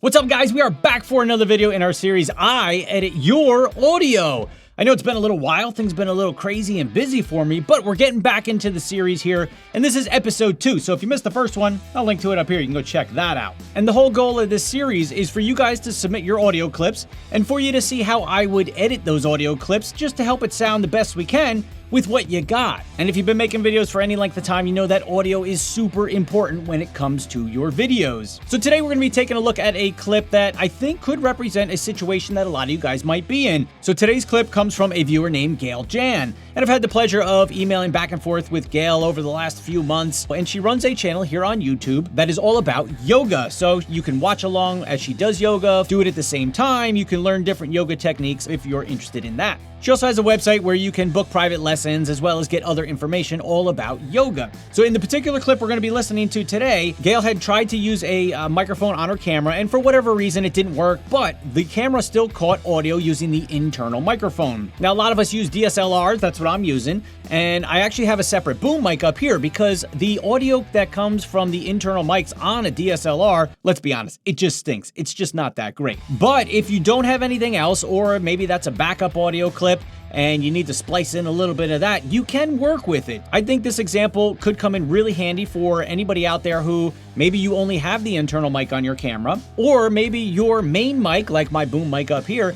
What's up, guys? We are back for another video in our series, I Edit Your Audio. I know it's been a little while, things have been a little crazy and busy for me, but we're getting back into the series here, and this is episode 2, so if you missed the first one, I'll link to it up here, you can go check that out. And the whole goal of this series is for you guys to submit your audio clips, and for you to see how I would edit those audio clips, just to help it sound the best we can, with what you got. And if you've been making videos for any length of time, you know that audio is super important when it comes to your videos. So today we're gonna be taking a look at a clip that I think could represent a situation that a lot of you guys might be in. So today's clip comes from a viewer named Gail Jan. And I've had the pleasure of emailing back and forth with Gail over the last few months. And she runs a channel here on YouTube that is all about yoga. So you can watch along as she does yoga, do it at the same time. You can learn different yoga techniques if you're interested in that. She also has a website where you can book private lessons as well as get other information all about yoga. So in the particular clip we're going to be listening to today, Gail had tried to use a microphone on her camera, and for whatever reason it didn't work, but the camera still caught audio using the internal microphone. Now a lot of us use DSLRs, that's what I'm using, and I actually have a separate boom mic up here because the audio that comes from the internal mics on a DSLR, let's be honest, it just stinks. It's just not that great. But if you don't have anything else, or maybe that's a backup audio clip, and you need to splice in a little bit of that, you can work with it. I think this example could come in really handy for anybody out there who maybe you only have the internal mic on your camera, or maybe your main mic, like my boom mic up here,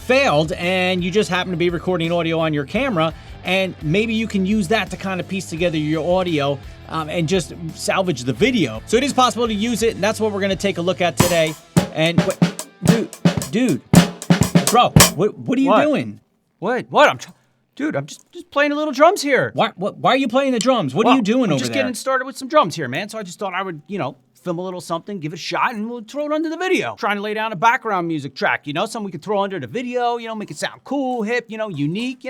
failed and you just happen to be recording audio on your camera, and maybe you can use that to kind of piece together your audio and just salvage the video. So it is possible to use it, and that's what we're gonna take a look at today. And dude, bro, what are you doing? What? Dude, I'm just playing a little drums here. Why are you playing the drums? What are you doing over there? I'm just getting started with some drums here, man. So I just thought I would, film a little something, give it a shot, and we'll throw it under the video. Trying to lay down a background music track, something we could throw under the video, make it sound cool, hip, unique,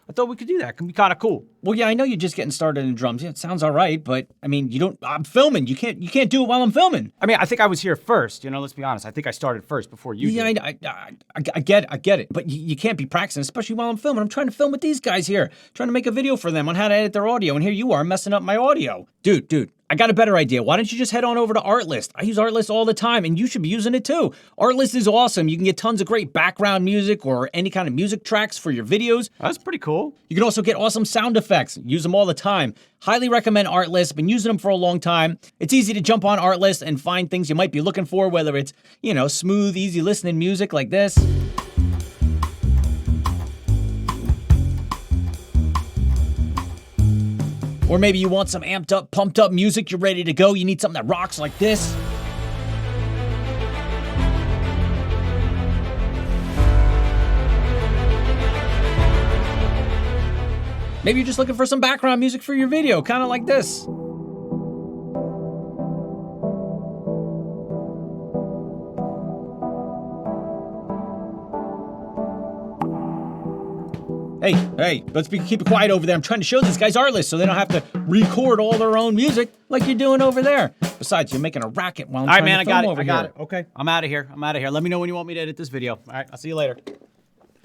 I thought we could do that. It can be kind of cool. Well, yeah, I know you're just getting started in drums. Yeah, it sounds all right, but I mean, I'm filming. You can't do it while I'm filming. I mean, I think I was here first, let's be honest. I think I started first before you did. Yeah, I get it. But you can't be practicing, especially while I'm filming. I'm trying to film with these guys here, trying to make a video for them on how to edit their audio, and here you are messing up my audio. Dude, I got a better idea. Why don't you just head on over to Artlist? I use Artlist all the time, and you should be using it too. Artlist is awesome. You can get tons of great background music or any kind of music tracks for your videos. That's pretty cool. You can also get awesome sound effects. Use them all the time. Highly recommend Artlist. Been using them for a long time. It's easy to jump on Artlist and find things you might be looking for, whether it's, smooth, easy listening music like this. Or maybe you want some amped up, pumped up music, you're ready to go, you need something that rocks like this. Maybe you're just looking for some background music for your video, kind of like this. Hey, let's keep it quiet over there. I'm trying to show these guys Artlist so they don't have to record all their own music like you're doing over there. Besides, you're making a racket while I'm trying to film over here. I got it. Okay, I'm out of here. Let me know when you want me to edit this video. All right, I'll see you later.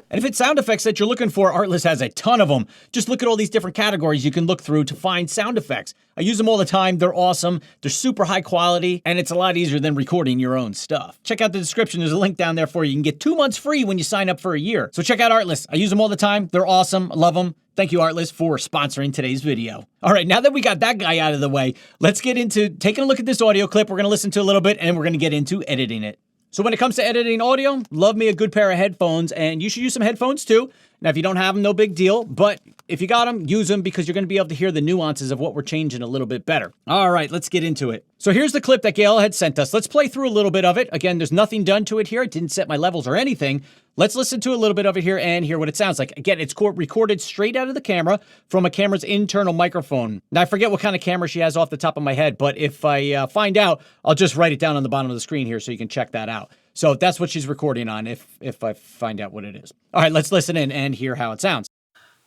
And if it's sound effects that you're looking for, Artlist has a ton of them. Just look at all these different categories you can look through to find sound effects. I use them all the time. They're awesome. They're super high quality, and it's a lot easier than recording your own stuff. Check out the description. There's a link down there for you. You can get 2 months free when you sign up for a year. So check out Artlist. I use them all the time. They're awesome. I love them. Thank you, Artlist, for sponsoring today's video. All right, now that we got that guy out of the way, let's get into taking a look at this audio clip. We're going to listen to a little bit, and we're going to get into editing it. So when it comes to editing audio, love me a good pair of headphones, and you should use some headphones too. Now, if you don't have them, no big deal, but if you got them, use them because you're going to be able to hear the nuances of what we're changing a little bit better. All right, let's get into it. So here's the clip that Gail had sent us. Let's play through a little bit of it. Again, there's nothing done to it here. I didn't set my levels or anything. Let's listen to a little bit of it here and hear what it sounds like. Again, it's recorded straight out of the camera from a camera's internal microphone. Now, I forget what kind of camera she has off the top of my head, but if I find out, I'll just write it down on the bottom of the screen here so you can check that out. So that's what she's recording on if I find out what it is. All right, let's listen in and hear how it sounds.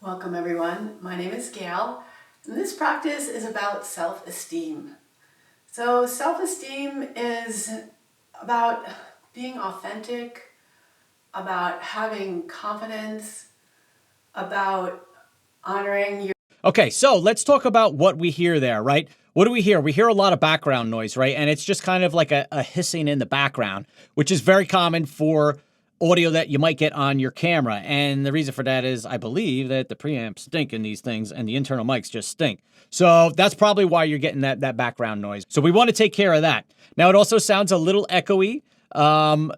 Welcome everyone, my name is Gail, and this practice is about self-esteem. So self-esteem is about being authentic, about having confidence, about honoring your... Okay, so let's talk about what we hear there, right? what do we hear? We hear a lot of background noise, right? And it's just kind of like a hissing in the background, which is very common for audio that you might get on your camera. And the reason for that is I believe that the preamps stink in these things and the internal mics just stink. So that's probably why you're getting that background noise. So we want to take care of that. Now it also sounds a little echoey.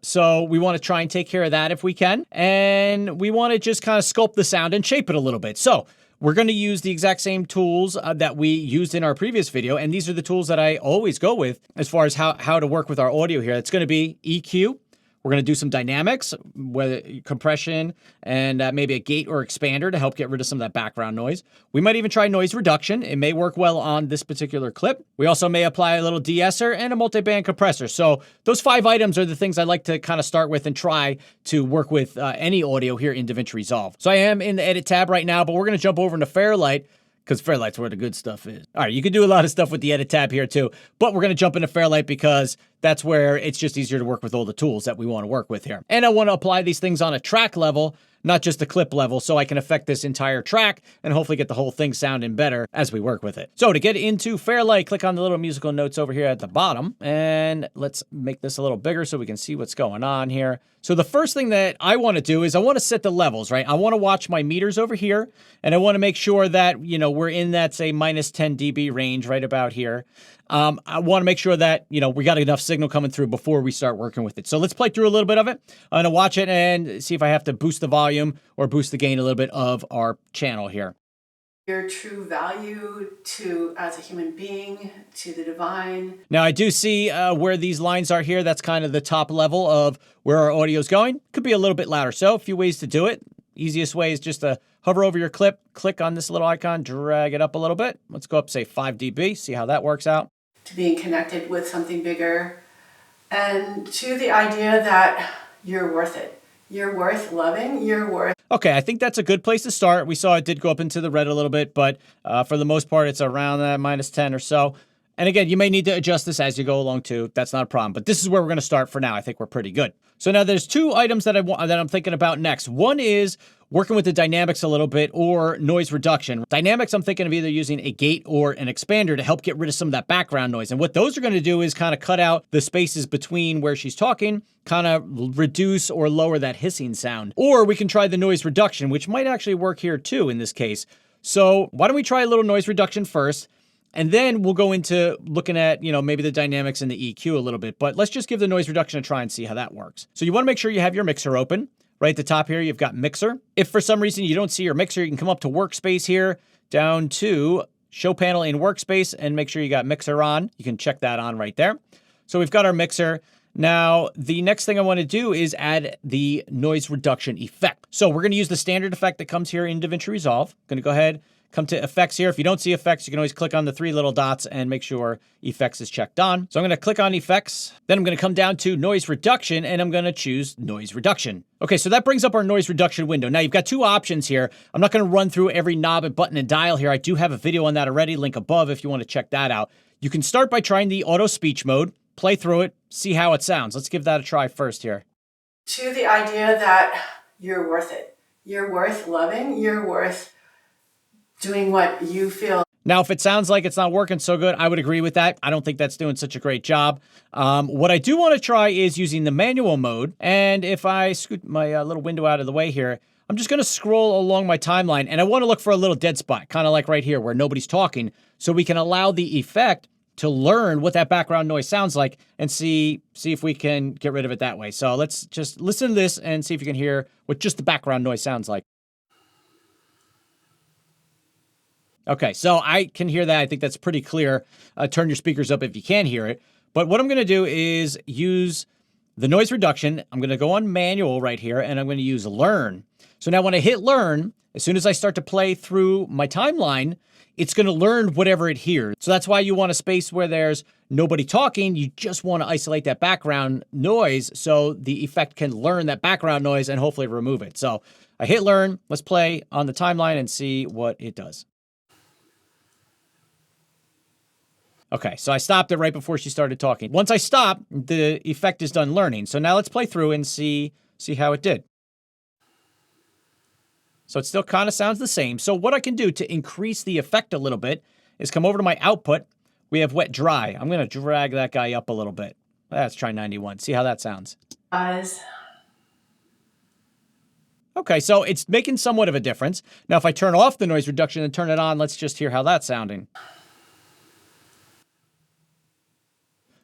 So we want to try and take care of that if we can. And we want to just kind of sculpt the sound and shape it a little bit. So we're going to use the exact same tools that we used in our previous video. And these are the tools that I always go with as far as how to work with our audio here. It's going to be EQ. We're going to do some dynamics, whether compression and maybe a gate or expander to help get rid of some of that background noise. We might even try noise reduction. It may work well on this particular clip. We also may apply a little DeEsser and a multi-band compressor. So those 5 items are the things I like to kind of start with and try to work with any audio here in DaVinci Resolve. So I am in the edit tab right now, but we're going to jump over into Fairlight, because Fairlight's where the good stuff is. All right, you can do a lot of stuff with the edit tab here too, but we're going to jump into Fairlight because that's where it's just easier to work with all the tools that we want to work with here. And I want to apply these things on a track level, not just a clip level, so I can affect this entire track and hopefully get the whole thing sounding better as we work with it. So to get into Fairlight, click on the little musical notes over here at the bottom, and let's make this a little bigger so we can see what's going on here. So the first thing that I want to do is I want to set the levels, right? I want to watch my meters over here, and I want to make sure that, you know, we're in that, say, minus 10 dB range right about here. I want to make sure that, you know, we got enough signal coming through before we start working with it. So let's play through a little bit of it. I'm going to watch it and see if I have to boost the volume or boost the gain a little bit of our channel here. Your true value to as a human being, to the divine. Now, I do see where these lines are here. That's kind of the top level of where our audio is going. Could be a little bit louder. So a few ways to do it. Easiest way is just to hover over your clip, click on this little icon, drag it up a little bit. Let's go up, say, 5 dB, see how that works out. To being connected with something bigger, and to the idea that you're worth it. You're worth loving, you're worth... Okay, I think that's a good place to start. We saw it did go up into the red a little bit, but for the most part, it's around that minus 10 or so. And again, you may need to adjust this as you go along too. That's not a problem, but this is where we're going to start for now. I think we're pretty good. So now there's 2 items that I'm thinking about next. One is working with the dynamics a little bit or noise reduction. Dynamics, I'm thinking of either using a gate or an expander to help get rid of some of that background noise. And what those are going to do is kind of cut out the spaces between where she's talking, kind of reduce or lower that hissing sound. Or we can try the noise reduction, which might actually work here too in this case. So why don't we try a little noise reduction first? And then we'll go into looking at, you know, maybe the dynamics and the EQ a little bit. But let's just give the noise reduction a try and see how that works. So you want to make sure you have your mixer open. Right at the top here, you've got mixer. If for some reason you don't see your mixer, you can come up to workspace here, down to show panel in workspace, and make sure you got mixer on. You can check that on right there. So we've got our mixer. Now, the next thing I want to do is add the noise reduction effect. So we're going to use the standard effect that comes here in DaVinci Resolve. I'm going to go ahead, come to effects here. If you don't see effects, you can always click on the 3 little dots and make sure effects is checked on. So I'm going to click on effects. Then I'm going to come down to noise reduction and I'm going to choose noise reduction. Okay, so that brings up our noise reduction window. Now you've got 2 options here. I'm not going to run through every knob and button and dial here. I do have a video on that already, link above if you want to check that out. You can start by trying the auto speech mode, play through it, see how it sounds. Let's give that a try first here. To the idea that you're worth it. You're worth loving, you're worth doing what you feel. Now, if it sounds like it's not working so good, I would agree with that. I don't think that's doing such a great job. What I do want to try is using the manual mode. And if I scoot my little window out of the way here, I'm just going to scroll along my timeline. And I want to look for a little dead spot, kind of like right here where nobody's talking. So we can allow the effect to learn what that background noise sounds like and see if we can get rid of it that way. So let's just listen to this and see if you can hear what just the background noise sounds like. Okay, so I can hear that. I think that's pretty clear. Turn your speakers up if you can hear it. But what I'm going to do is use the noise reduction. I'm going to go on manual right here, and I'm going to use learn. So now when I hit learn, as soon as I start to play through my timeline, it's going to learn whatever it hears. So that's why you want a space where there's nobody talking. You just want to isolate that background noise so the effect can learn that background noise and hopefully remove it. So I hit learn. Let's play on the timeline and see what it does. Okay, so I stopped it right before she started talking. Once I stop, the effect is done learning. So now let's play through and see how it did. So it still kind of sounds the same. So what I can do to increase the effect a little bit is come over to my output, We have wet dry. I'm going to drag that guy up a little bit. Let's try 91. See how that sounds. Eyes. Okay, so it's making somewhat of a difference. Now, if I turn off the noise reduction and turn it on, let's just hear how that's sounding.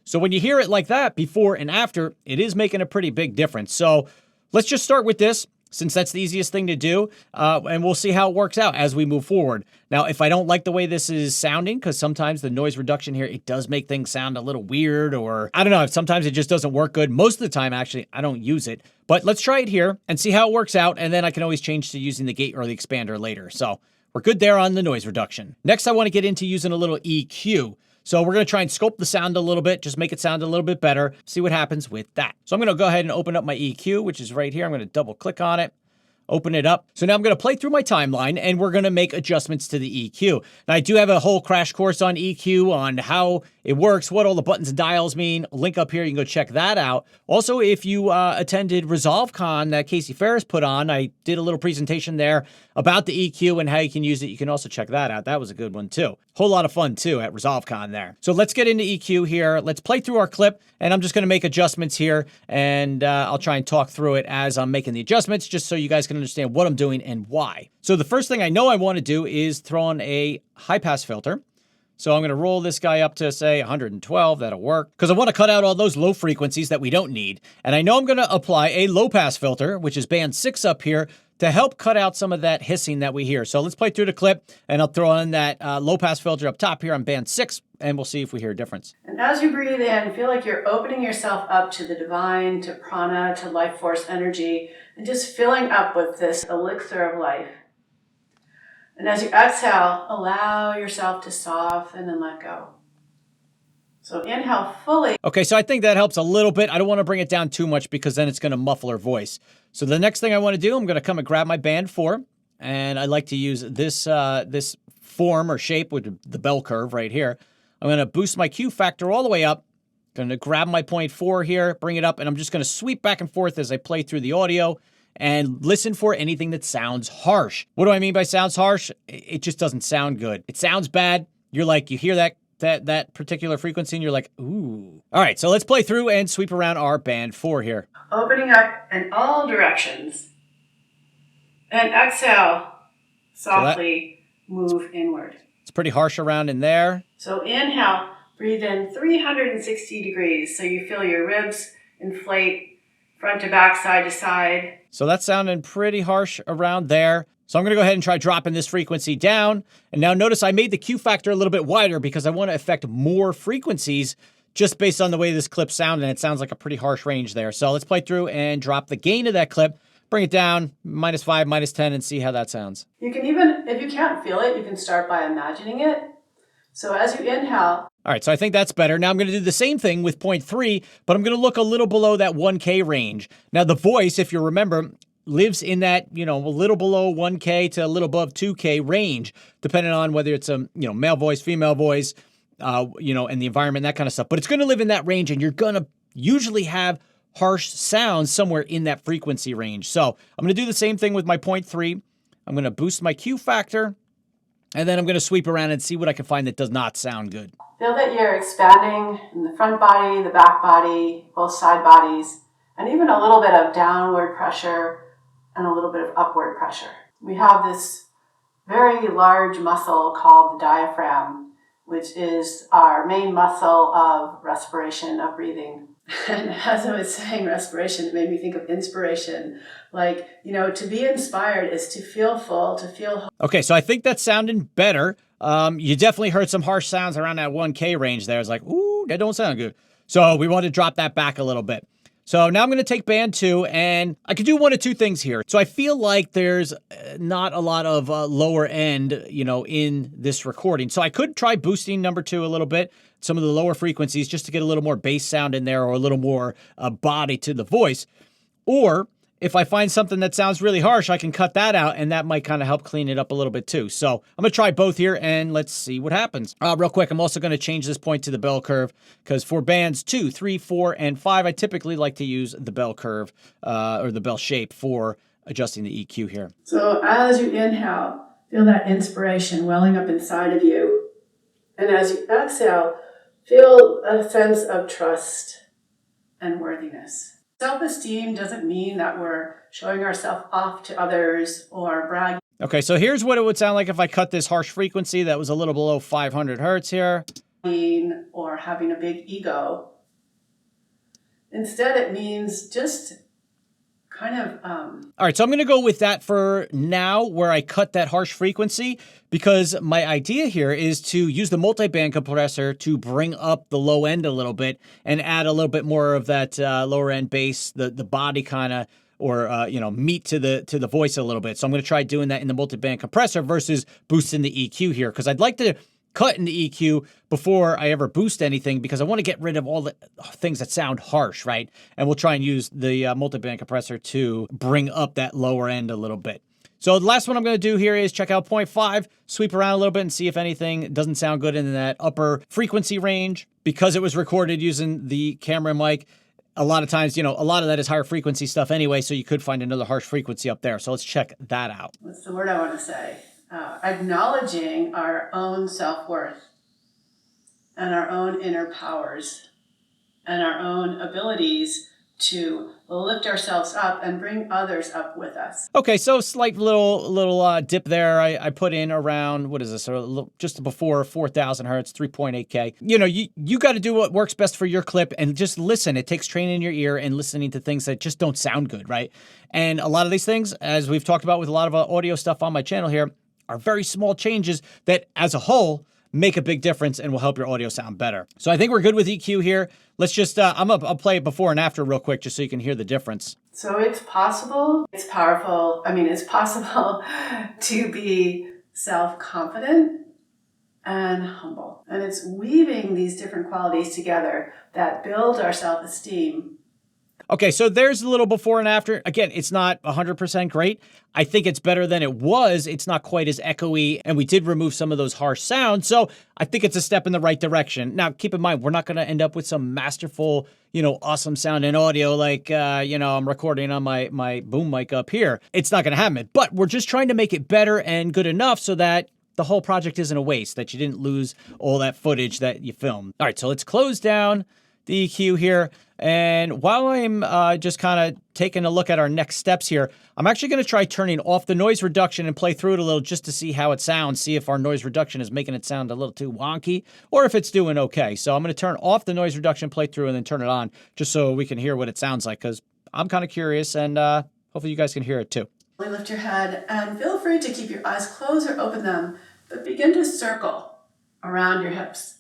So when you hear it like that, before and after, it is making a pretty big difference. So let's just start with this, since that's the easiest thing to do, and we'll see how it works out as we move forward. Now, if I don't like the way this is sounding, because sometimes the noise reduction here, it does make things sound a little weird, or I don't know, sometimes it just doesn't work good. Most of the time, actually, I don't use it. But let's try it here and see how it works out, and then I can always change to using the gate or the expander later. So we're good there on the noise reduction. Next, I want to get into using a little EQ. So we're going to try and sculpt the sound a little bit, just make it sound a little bit better, see what happens with that. So I'm going to go ahead and open up my EQ, which is right here. I'm going to double click on it, open it up. So now I'm going to play through my timeline, and we're going to make adjustments to the EQ. Now, I do have a whole crash course on EQ, on how it works, what all the buttons and dials mean. Link up here, you can go check that out. Also, if you attended ResolveCon that Casey Ferris put on, I did a little presentation there about the EQ and how you can use it. You can also check that out. That was a good one too. Whole lot of fun too at ResolveCon there. So let's get into EQ here. Let's play through our clip, and I'm just going to make adjustments here, and I'll try and talk through it as I'm making the adjustments, just so you guys can understand what I'm doing and why. So the first thing I know I want to do is throw on a high pass filter. So I'm going to roll this guy up to, say, 112. That'll work, because I want to cut out all those low frequencies that we don't need. And I know I'm going to apply a low pass filter, which is band 6 up here, to help cut out some of that hissing that we hear. So let's play through the clip, and I'll throw in that low pass filter up top here on band 6, and we'll see if we hear a difference. And as you breathe in, feel like you're opening yourself up to the divine, to prana, to life force energy, and just filling up with this elixir of life. And as you exhale, allow yourself to soften and let go. So inhale fully. Okay, so I think that helps a little bit. I don't want to bring it down too much, because then it's going to muffle our voice. So the next thing I want to do, I'm going to come and grab my band 4, and I like to use this this form or shape with the bell curve right here. I'm going to boost my Q factor all the way up. Going to grab my 0.4 here, bring it up, and I'm just going to sweep back and forth as I play through the audio and listen for anything that sounds harsh. What do I mean by sounds harsh? It just doesn't sound good. It sounds bad. You're like, you hear that particular frequency, and you're like, ooh. All right, so let's play through and sweep around our band 4 here. Opening up in all directions. And exhale, softly move inward. It's pretty harsh around in there. So inhale, breathe in 360 degrees. So you feel your ribs inflate front to back, side to side. So that's sounding pretty harsh around there. So I'm going to go ahead and try dropping this frequency down. And now notice I made the Q factor a little bit wider, because I want to affect more frequencies just based on the way this clip sounds, and it sounds like a pretty harsh range there. So let's play through and drop the gain of that clip, bring it down, -5, -10, and see how that sounds. You can even, if you can't feel it, you can start by imagining it. So as you inhale. All right, so I think that's better. Now I'm going to do the same thing with 0.3, but I'm going to look a little below that 1K range. Now the voice, if you remember, lives in that, a little below 1K to a little above 2K range, depending on whether it's a, male voice, female voice, and the environment, that kind of stuff. But it's going to live in that range, and you're going to usually have harsh sounds somewhere in that frequency range. So I'm going to do the same thing with my 0.3. I'm going to boost my Q factor, and then I'm going to sweep around and see what I can find that does not sound good. Feel that you're expanding in the front body, the back body, both side bodies, and even a little bit of downward pressure and a little bit of upward pressure. We have this very large muscle called the diaphragm, which is our main muscle of respiration, of breathing. And as I was saying respiration, it made me think of inspiration. Like, to be inspired is to feel full, to feel whole. Okay, so I think that's sounding better. You definitely heard some harsh sounds around that 1K range there. It's like, ooh, that don't sound good. So we want to drop that back a little bit. So now I'm going to take band 2, and I could do one of two things here. So I feel like there's not a lot of lower end, in this recording. So I could try boosting number 2 a little bit, some of the lower frequencies, just to get a little more bass sound in there, or a little more body to the voice. Or if I find something that sounds really harsh, I can cut that out, and that might kind of help clean it up a little bit too. So I'm going to try both here, and let's see what happens. Real quick, I'm also going to change this point to the bell curve, because for bands 2, 3, 4, and 5, I typically like to use the bell curve or the bell shape for adjusting the EQ here. So as you inhale, feel that inspiration welling up inside of you. And as you exhale, feel a sense of trust and worthiness. Self-esteem doesn't mean that we're showing ourselves off to others or bragging. Okay, so here's what it would sound like if I cut this harsh frequency that was a little below 500 hertz here. Or having a big ego. Instead, it means just kind of... All right, so I'm going to go with that for now, where I cut that harsh frequency, because my idea here is to use the multi-band compressor to bring up the low end a little bit and add a little bit more of that lower end bass, the body kind of, or meat to the voice a little bit. So I'm going to try doing that in the multi-band compressor versus boosting the EQ here, because I'd like to cut in the EQ before I ever boost anything, because I want to get rid of all the things that sound harsh, right? And we'll try and use the multi-band compressor to bring up that lower end a little bit. So the last one I'm going to do here is check out 0.5, sweep around a little bit and see if anything doesn't sound good in that upper frequency range. Because it was recorded using the camera mic, a lot of times, a lot of that is higher frequency stuff anyway, so you could find another harsh frequency up there. So let's check that out. What's the word I want to say? Acknowledging our own self-worth and our own inner powers and our own abilities to lift ourselves up and bring others up with us. Okay, so slight little dip there. I put in around, what is this, just before 4,000 hertz, 3.8K. You got to do what works best for your clip and just listen. It takes training your ear and listening to things that just don't sound good, right? And a lot of these things, as we've talked about with a lot of audio stuff on my channel here, are very small changes that, as a whole, make a big difference and will help your audio sound better. So I think we're good with EQ here. Let's just, I'll play it before and after real quick just so you can hear the difference. So it's possible, it's powerful, it's possible to be self-confident and humble. And it's weaving these different qualities together that build our self-esteem. Okay, so there's a little before and after. Again, it's not 100% great. I think it's better than it was. It's not quite as echoey, and we did remove some of those harsh sounds, so I think it's a step in the right direction. Now, keep in mind, we're not going to end up with some masterful, awesome sounding audio like, I'm recording on my boom mic up here. It's not going to happen, but we're just trying to make it better and good enough so that the whole project isn't a waste, that you didn't lose all that footage that you filmed. All right, so let's close down the EQ here. And while I'm just kind of taking a look at our next steps here, I'm actually going to try turning off the noise reduction and play through it a little just to see how it sounds, see if our noise reduction is making it sound a little too wonky or if it's doing okay. So I'm going to turn off the noise reduction, play through, and then turn it on just so we can hear what it sounds like, because I'm kind of curious, and hopefully you guys can hear it too. Lift your head and feel free to keep your eyes closed or open them, but begin to circle around your hips.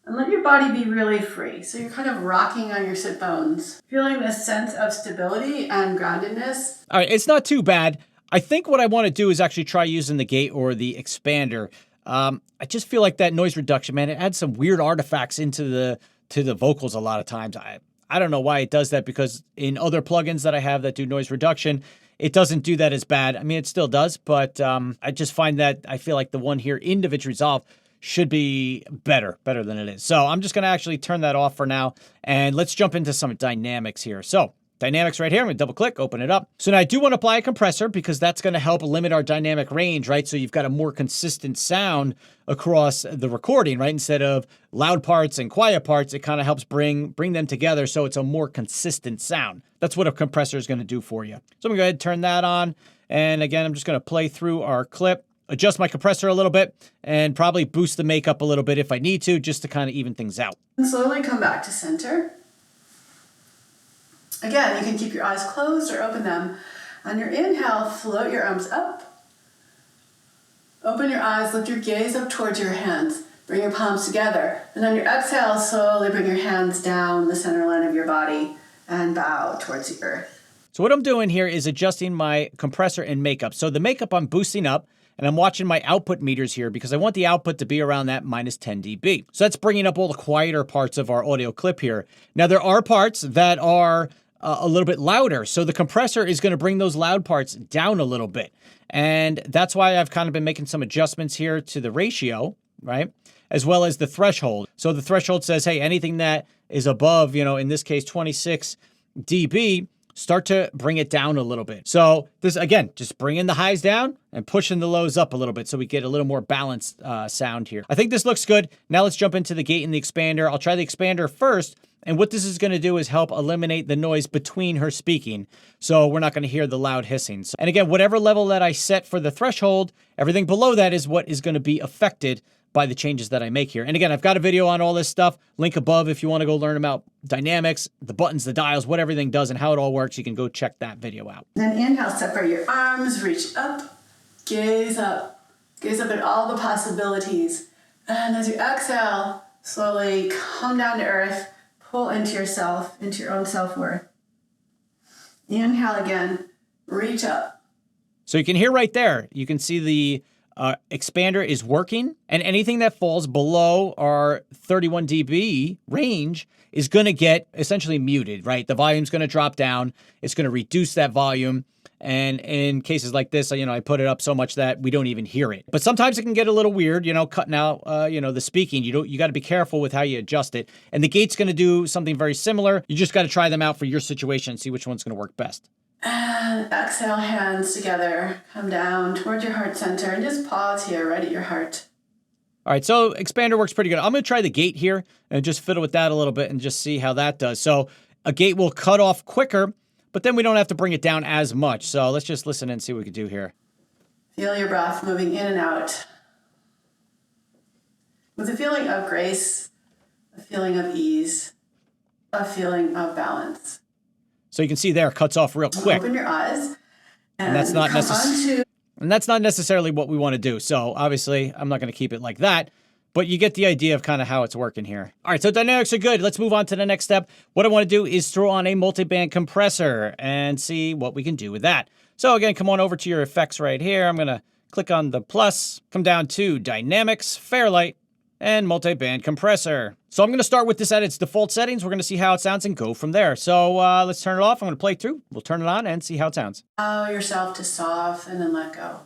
And let your body be really free. So you're kind of rocking on your sit bones, feeling this sense of stability and groundedness. All right, it's not too bad. I think what I want to do is actually try using the gate or the expander. I just feel like that noise reduction, man, it adds some weird artifacts into the vocals a lot of times. I don't know why it does that, because in other plugins that I have that do noise reduction, it doesn't do that as bad. It still does, but I just find that I feel like the one here in DaVinci Resolve should be better than it is. So I'm just going to actually turn that off for now, and let's jump into some dynamics here. So dynamics right here, I'm going to double click, open it up. So now I do want to apply a compressor because that's going to help limit our dynamic range, right? So you've got a more consistent sound across the recording, right? Instead of loud parts and quiet parts, it kind of helps bring them together so it's a more consistent sound. That's what a compressor is going to do for you. So I'm going to go ahead and turn that on. And again, I'm just going to play through our clip, adjust my compressor a little bit, and probably boost the makeup a little bit if I need to, just to kind of even things out. And slowly come back to center. Again, you can keep your eyes closed or open them. On your inhale, float your arms up. Open your eyes, lift your gaze up towards your hands. Bring your palms together. And on your exhale, slowly bring your hands down the center line of your body and bow towards the earth. So what I'm doing here is adjusting my compressor and makeup. So the makeup I'm boosting up, and I'm watching my output meters here because I want the output to be around that minus 10 dB. So that's bringing up all the quieter parts of our audio clip here. Now there are parts that are a little bit louder. So the compressor is going to bring those loud parts down a little bit. And that's why I've kind of been making some adjustments here to the ratio, right? As well as the threshold. So the threshold says, hey, anything that is above, in this case, 26 dB, start to bring it down a little bit. So this, again, just bringing the highs down and pushing the lows up a little bit so we get a little more balanced sound here. I think this looks good. Now let's jump into the gate and the expander. I'll try the expander first. And what this is going to do is help eliminate the noise between her speaking. So we're not going to hear the loud hissing. And again, whatever level that I set for the threshold, everything below that is what is going to be affected by the changes that I make here. And again, I've got a video on all this stuff. Link above if you want to go learn about dynamics, the buttons, the dials, what everything does and how it all works. You can go check that video out. Then inhale, separate your arms, reach up, gaze up at all the possibilities. And as you exhale, slowly come down to earth, pull into yourself, into your own self-worth. Inhale again, reach up. So you can hear right there, you can see the expander is working, and anything that falls below our 31 dB range is going to get essentially muted, right? The volume's going to drop down. It's going to reduce that volume. And in cases like this, I put it up so much that we don't even hear it. But sometimes it can get a little weird, cutting out, the speaking. You got to be careful with how you adjust it. And the gate's going to do something very similar. You just got to try them out for your situation and see which one's going to work best. And exhale, hands together. Come down towards your heart center and just pause here, right at your heart. All right, so expander works pretty good. I'm going to try the gate here and just fiddle with that a little bit and just see how that does. So a gate will cut off quicker, but then we don't have to bring it down as much. So let's just listen and see what we can do here. Feel your breath moving in and out. With a feeling of grace, a feeling of ease, a feeling of balance. So you can see there, it cuts off real quick. Open your eyes. And that's not necessarily what we want to do. So obviously, I'm not going to keep it like that. But you get the idea of kind of how it's working here. All right, so dynamics are good. Let's move on to the next step. What I want to do is throw on a multi-band compressor and see what we can do with that. So again, come on over to your effects right here. I'm going to click on the plus, come down to Dynamics, Fairlight, and multi-band compressor. So I'm going to start with this at its default settings. We're going to see how it sounds and go from there. So let's turn it off. I'm going to play through. We'll turn it on and see how it sounds. Allow yourself to soften and then let go.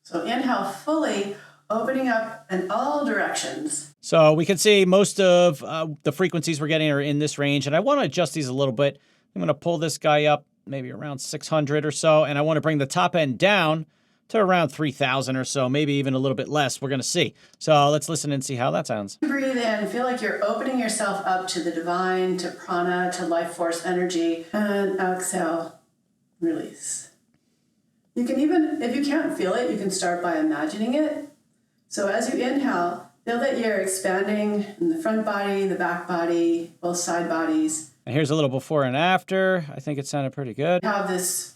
So inhale fully, opening up in all directions. So we can see most of the frequencies we're getting are in this range, and I want to adjust these a little bit. I'm going to pull this guy up maybe around 600 or so, and I want to bring the top end down to around 3,000 or so, maybe even a little bit less. We're going to see. So let's listen and see how that sounds. Breathe in. Feel like you're opening yourself up to the divine, to prana, to life force energy. And exhale, release. You can even, if you can't feel it, you can start by imagining it. So as you inhale, feel that you're expanding in the front body, the back body, both side bodies. And here's a little before and after. I think it sounded pretty good. You have this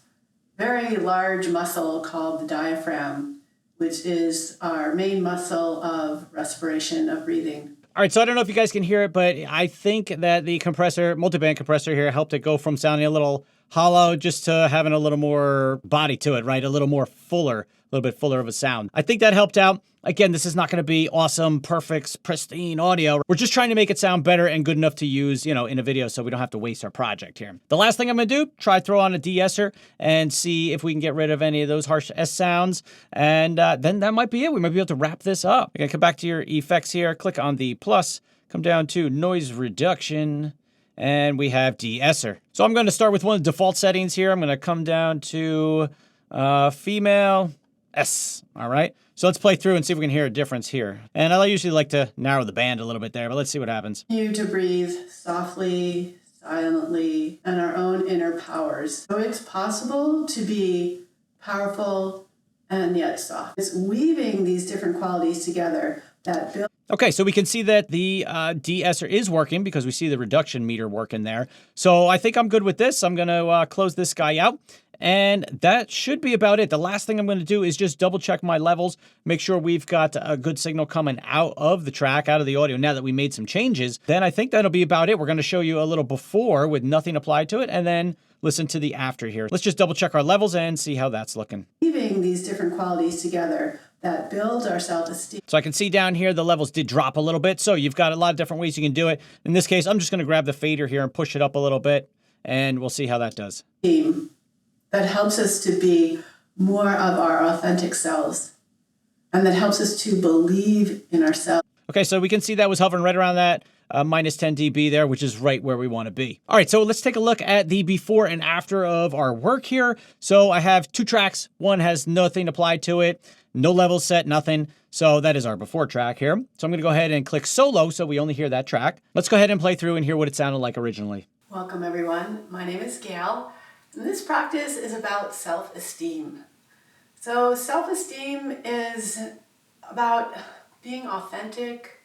very large muscle called the diaphragm, which is our main muscle of respiration, of breathing. All right, so I don't know if you guys can hear it, but I think that the compressor, multi-band compressor here, helped it go from sounding a little hollow just to having a little more body to it, right? A little more fuller, a little bit fuller of a sound. I think that helped out. Again, this is not going to be awesome, perfect, pristine audio. We're just trying to make it sound better and good enough to use, in a video so we don't have to waste our project here. The last thing I'm going to do, try throw on a DeEsser and see if we can get rid of any of those harsh S sounds. And then that might be it. We might be able to wrap this up. You're going to come back to your effects here, click on the plus, come down to noise reduction, and we have DeEsser. So I'm going to start with one of the default settings here. I'm going to come down to female S. All right. So let's play through and see if we can hear a difference here. And I usually like to narrow the band a little bit there, but let's see what happens. You to breathe softly, silently, and our own inner powers. So it's possible to be powerful and yet soft. It's weaving these different qualities together that build. Okay, so we can see that the DeEsser is working because we see the reduction meter working there. So I think I'm good with this. I'm going to close this guy out. And that should be about it. The last thing I'm going to do is just double check my levels, make sure we've got a good signal coming out of the track, out of the audio, now that we made some changes. Then I think that'll be about it. We're going to show you a little before with nothing applied to it, and then listen to the after here. Let's just double check our levels and see how that's looking. Weaving these different qualities together that build our self-esteem. So I can see down here the levels did drop a little bit, so you've got a lot of different ways you can do it. In this case, I'm just going to grab the fader here and push it up a little bit, and we'll see how that does. That helps us to be more of our authentic selves, and that helps us to believe in ourselves. Okay, so we can see that was hovering right around that minus 10 dB there, which is right where we want to be. All right, so let's take a look at the before and after of our work here. So I have 2 tracks. One has nothing applied to it, no levels set, nothing. So that is our before track here. So I'm going to go ahead and click solo so we only hear that track. Let's go ahead and play through and hear what it sounded like originally. Welcome everyone, my name is Gail, and this practice is about self-esteem. So self-esteem is about being authentic,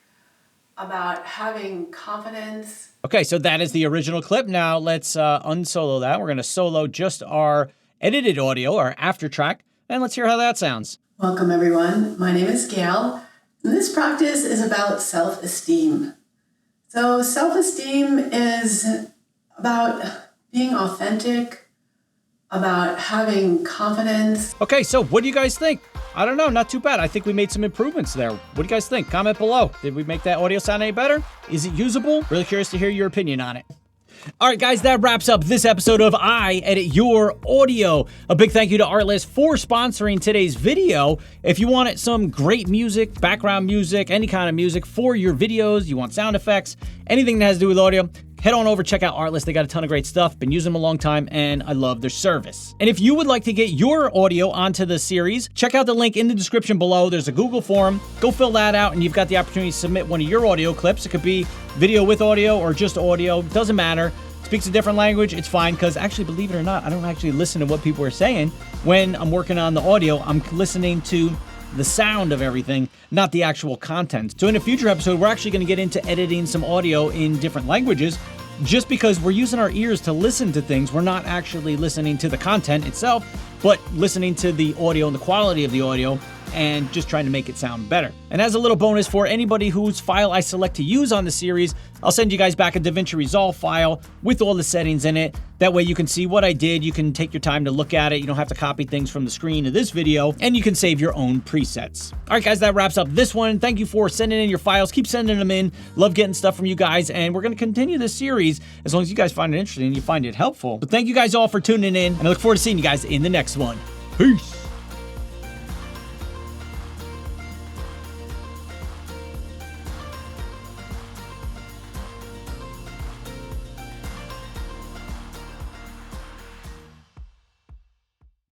about having confidence. Okay, so that is the original clip. Now let's unsolo that. We're going to solo just our edited audio, our after track, and let's hear how that sounds. Welcome everyone, my name is Gail, and this practice is about self-esteem. So self-esteem is about being authentic, about having confidence. Okay, so what do you guys think? I don't know, not too bad. I think we made some improvements there. What do you guys think? Comment below. Did we make that audio sound any better? Is it usable? Really curious to hear your opinion on it. All right, guys, that wraps up this episode of I Edit Your Audio. A big thank you to Artlist for sponsoring today's video. If you wanted some great music, background music, any kind of music for your videos, you want sound effects, anything that has to do with audio, head on over, check out Artlist. They got a ton of great stuff. Been using them a long time, and I love their service. And if you would like to get your audio onto the series, check out the link in the description below. There's a Google form. Go fill that out, and you've got the opportunity to submit one of your audio clips. It could be video with audio or just audio. Doesn't matter. Speaks a different language, it's fine, because actually, believe it or not, I don't actually listen to what people are saying. When I'm working on the audio, I'm listening to the sound of everything, not the actual content. So in a future episode, we're actually going to get into editing some audio in different languages. Just because we're using our ears to listen to things, we're not actually listening to the content itself, but listening to the audio and the quality of the audio and just trying to make it sound better. And as a little bonus for anybody whose file I select to use on the series, I'll send you guys back a DaVinci Resolve file with all the settings in it. That way you can see what I did. You can take your time to look at it. You don't have to copy things from the screen of this video, and you can save your own presets. All right, guys, that wraps up this one. Thank you for sending in your files. Keep sending them in. Love getting stuff from you guys, and we're going to continue this series as long as you guys find it interesting and you find it helpful. But thank you guys all for tuning in, and I look forward to seeing you guys in the next one. Peace.